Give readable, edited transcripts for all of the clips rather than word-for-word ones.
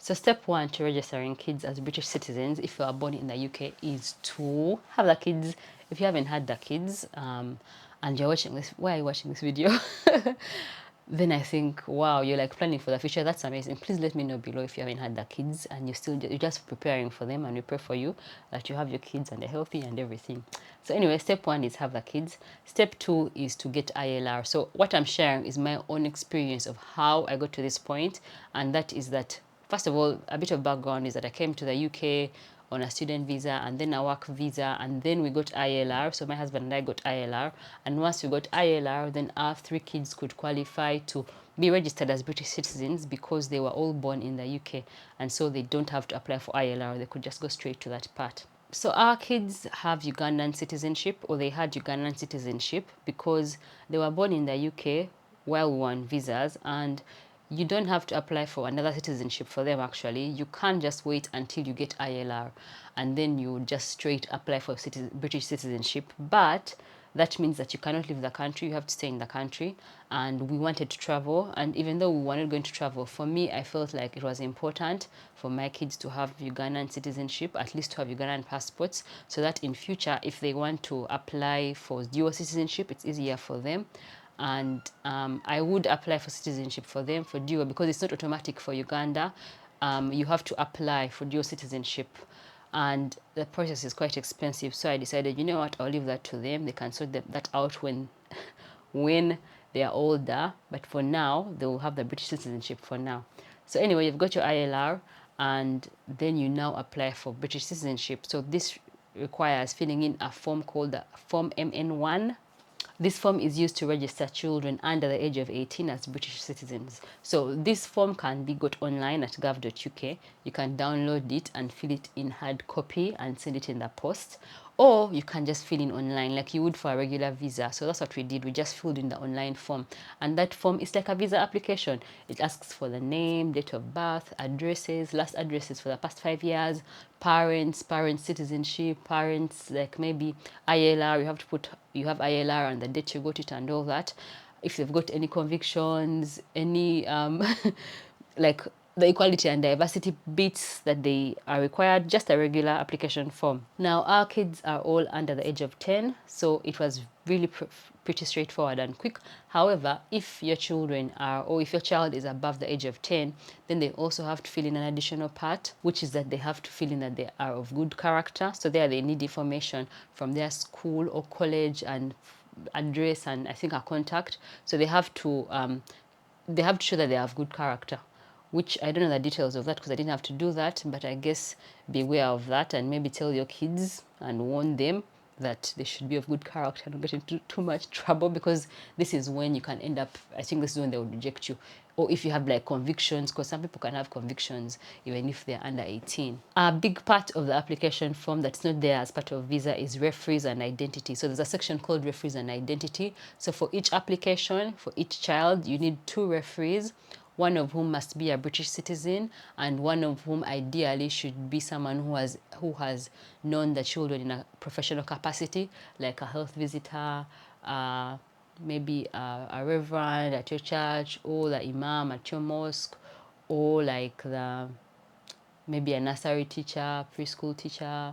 So step one to registering kids as British citizens if you are born in the UK is to have the kids. If you haven't had the kids and you're watching this, why are you watching this video? Then I think, wow, you're like planning for the future. That's amazing. Please let me know below if you haven't had the kids and you're just preparing for them, and we pray for you that you have your kids and they're healthy and everything. So anyway, step one is have the kids. Step two is to get ILR. So what I'm sharing is my own experience of how I got to this point, and that is that first of all, a bit of background is that I came to the UK on a student visa and then a work visa, and then we got ILR. So my husband and I got ILR, and once we got ILR, then our three kids could qualify to be registered as British citizens because they were all born in the UK, and so they don't have to apply for ILR. They could just go straight to that part. So our kids have Ugandan citizenship, or they had Ugandan citizenship because they were born in the UK while we were on visas, and you don't have to apply for another citizenship for them. Actually, you can't just wait until you get ILR and then you just straight apply for British citizenship. But that means that you cannot leave the country, you have to stay in the country. And we wanted to travel, and even though we were not going to travel, for me I felt like it was important for my kids to have Ugandan citizenship, at least to have Ugandan passports, so that in future if they want to apply for dual citizenship, it's easier for them. And I would apply for citizenship for them for dual, because it's not automatic for Uganda. You have to apply for dual citizenship, and the process is quite expensive. So I decided, you know what, I'll leave that to them. They can sort that out when when they are older. But for now, they will have the British citizenship for now. So anyway, you've got your ILR, and then you now apply for British citizenship. So this requires filling in a form called the Form mn1. This form is used to register children under the age of 18 as British citizens. So this form can be got online at gov.uk. You can download it and fill it in hard copy and send it in the post. Or you can just fill in online like you would for a regular visa. So that's what we did. We just filled in the online form. And that form is like a visa application. It asks for the name, date of birth, addresses, last addresses for the past 5 years, parents citizenship, parents like maybe ILR. You have to put you have ILR and the date you got it and all that. If they've got any convictions, any like the equality and diversity bits that they are required, just a regular application form. Now our kids are all under the age of 10, so it was really pretty straightforward and quick. However, if your children are, or if your child is above the age of 10, then they also have to fill in an additional part, which is that they have to fill in that they are of good character. So there they need information from their school or college and address and I think a contact. So they have to show that they have good character, which I don't know the details of that because I didn't have to do that, but I guess beware of that and maybe tell your kids and warn them that they should be of good character and not get into too much trouble, because this is when you can end up, I think this is when they will reject you. Or if you have like convictions, because some people can have convictions even if they're under 18. A big part of the application form that's not there as part of visa is referees and identity. So there's a section called referees and identity. So for each application, for each child, you need 2 referees, one of whom must be a British citizen and one of whom ideally should be someone who has known the children in a professional capacity, like a health visitor, maybe a reverend at your church, or the imam at your mosque, or like maybe a nursery teacher, preschool teacher,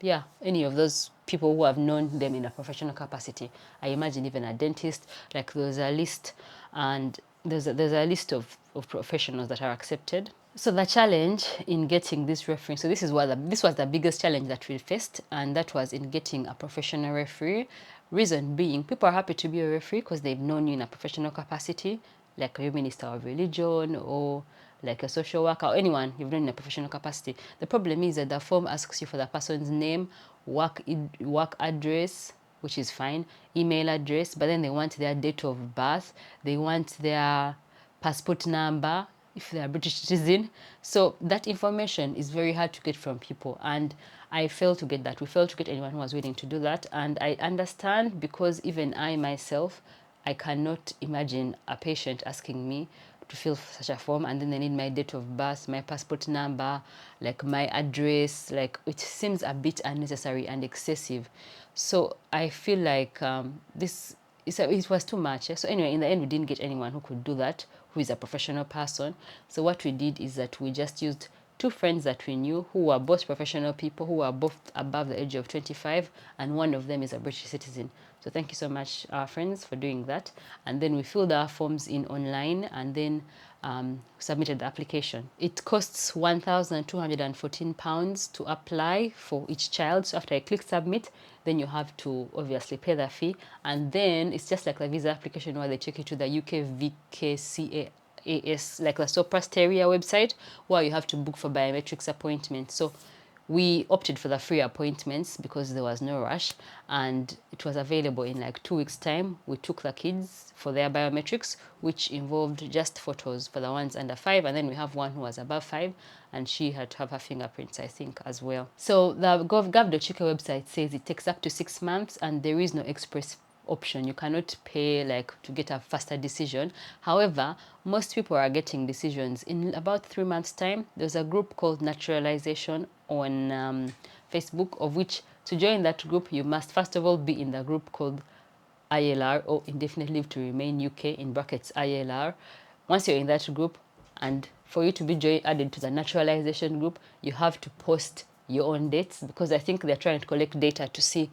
yeah, any of those people who have known them in a professional capacity. I imagine even a dentist. Like there's a list, and there's a list of professionals that are accepted. So the challenge in getting this referee, so this was the biggest challenge that we faced, and that was in getting a professional referee. Reason being, people are happy to be a referee because they've known you in a professional capacity, like a minister of religion or like a social worker or anyone you've known in a professional capacity. The problem is that the form asks you for the person's name, work address, which is fine, email address, but then they want their date of birth, they want their passport number if they are British citizen. So that information is very hard to get from people, and I failed to get that. We failed to get anyone who was willing to do that, and I understand, because even I myself, I cannot imagine a patient asking me to fill such a form and then they need my date of birth, my passport number, like my address. Like, it seems a bit unnecessary and excessive. So I feel like this it was too much. So anyway, in the end, we didn't get anyone who could do that, who is a professional person. So what we did is that we just used two friends that we knew who were both professional people, who were both above the age of 25, and one of them is a British citizen. So thank you so much, our friends, for doing that. And then we filled our forms in online, and then submitted the application. It costs £1,214 to apply for each child. So after I click submit, then you have to obviously pay the fee, and then it's just like the visa application where they take you to the UK VKCAS, like the Soprasteria website, where you have to book for biometrics appointments. So we opted for the free appointments because there was no rush, and it was available in like 2 weeks time. We took the kids for their biometrics, which involved just photos for the ones under 5, and then we have one who was above 5, and she had to have her fingerprints, I think, as well. So the gov.uk website says it takes up to 6 months, and there is no express option. You cannot pay like to get a faster decision. However, most people are getting decisions in about 3 months time. There's a group called Naturalization on Facebook, of which to join that group you must first of all be in the group called ILR, or indefinite leave to remain UK, in brackets ILR. Once you're in that group, and for you to be added to the naturalization group, you have to post your own dates, because I think they're trying to collect data to see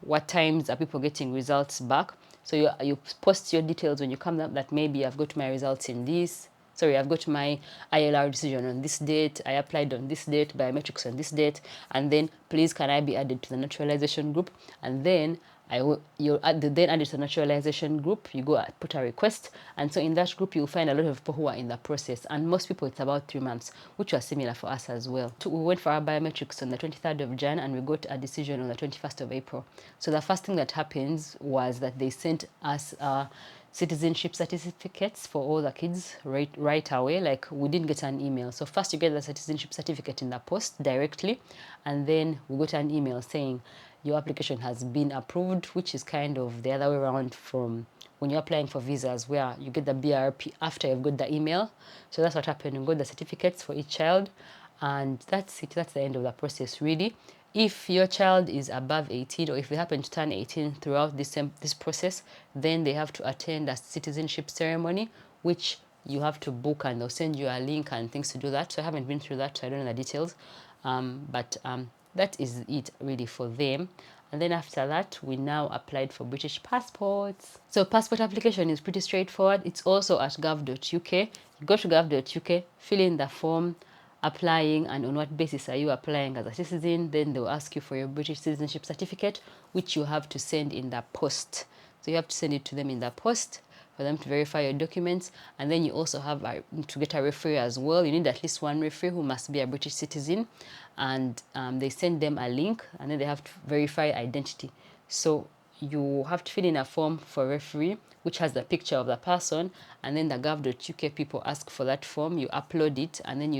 what times are people getting results back. So you post your details when you come up, that maybe I've got my results in this. Sorry, I've got my ILR decision on this date, I applied on this date, biometrics on this date, and then please can I be added to the naturalization group? And then you're then added to the naturalization group, you go put a request, and so in that group you'll find a lot of people who are in the process, and most people it's about 3 months, which was similar for us as well. We went for our biometrics on the 23rd of Jan, and we got a decision on the 21st of April. So the first thing that happens was that they sent us citizenship certificates for all the kids right away. Like, we didn't get an email. So first you get the citizenship certificate in the post directly, and then we got an email saying your application has been approved, which is kind of the other way around from when you're applying for visas, where you get the BRP after you've got the email. So that's what happened. We got the certificates for each child, and that's it. That's the end of the process, really. If your child is above 18, or if they happen to turn 18 throughout this process, then they have to attend a citizenship ceremony, which you have to book, and they'll send you a link and things to do that. So I haven't been through that, so I don't know the details. But that is it really for them. And then after that, we now applied for British passports. So passport application is pretty straightforward. It's also at gov.uk. You go to gov.uk, fill in the form, applying, and on what basis are you applying as a citizen. Then they'll ask you for your British citizenship certificate, which you have to send in the post. So you have to send it to them in the post for them to verify your documents. And then you also have to get a referee as well. You need at least one referee who must be a British citizen, and they send them a link, and then they have to verify identity. So you have to fill in a form for referee, which has the picture of the person, and then the gov.uk people ask for that form. You upload it, and then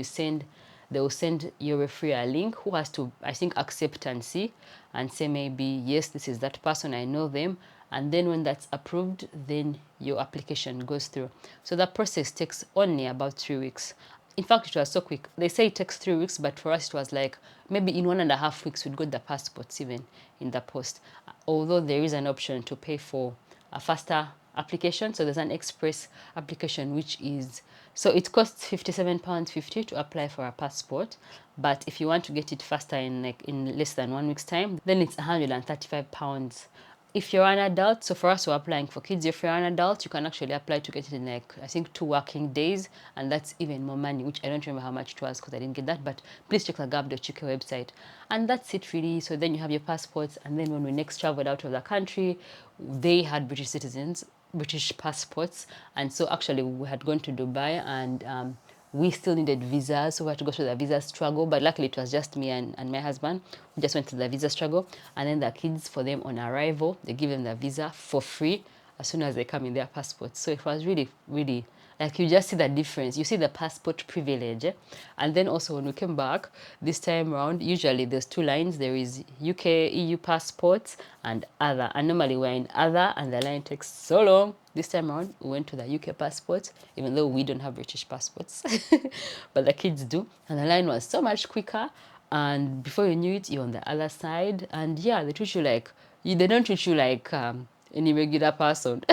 they will send your referee a link, who has to, I think, accept and see, and say maybe, yes, this is that person, I know them. And then when that's approved, then your application goes through. So that process takes only about 3 weeks. In fact, it was so quick. They say it takes 3 weeks, but for us it was like maybe in 1.5 weeks we'd got the passports even in the post. Although there is an option to pay for a faster application. So there's an express application, which is, so it costs £57.50 to apply for a passport. But if you want to get it faster in less than 1 week's time, then it's £135. If you're an adult, so for us we're applying for kids, if you're an adult, you can actually apply to get it in I think 2 working days, and that's even more money, which I don't remember how much it was because I didn't get that, but please check the gov.uk website. And that's it really. So then you have your passports, and then when we next traveled out of the country, they had British passports, and so actually we had gone to Dubai, and we still needed visas, so we had to go through the visa struggle. But luckily it was just me and my husband. We just went through the visa struggle, and then the kids, for them on arrival, they give them the visa for free as soon as they come in their passports. So it was really, really, like, you just see the difference. You see the passport privilege. And then also when we came back this time around, usually there's 2 lines. There is UK, EU passports and other. And normally we're in other, and the line takes so long. This time around, we went to the UK passports, even though we don't have British passports, but the kids do. And the line was so much quicker. And before you knew it, you're on the other side. And yeah, they treat you like, they don't treat you like any regular person.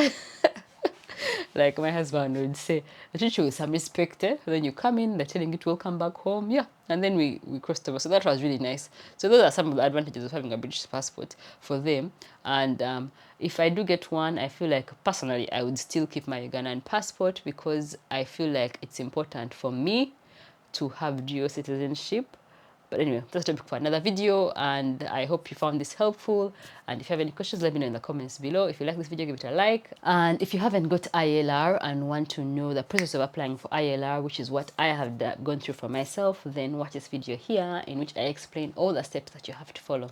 Like my husband would say, the treat you with some respect, eh? Then you come in, they're telling you to welcome back home, yeah. And then we crossed over. So that was really nice. So those are some of the advantages of having a British passport for them. And if I do get one, I feel like personally I would still keep my Ugandan passport because I feel like it's important for me to have dual citizenship. But anyway, that's a topic for another video, and I hope you found this helpful. And if you have any questions, let me know in the comments below. If you like this video, give it a like. And if you haven't got ILR and want to know the process of applying for ILR, which is what I have gone through for myself, then watch this video here in which I explain all the steps that you have to follow.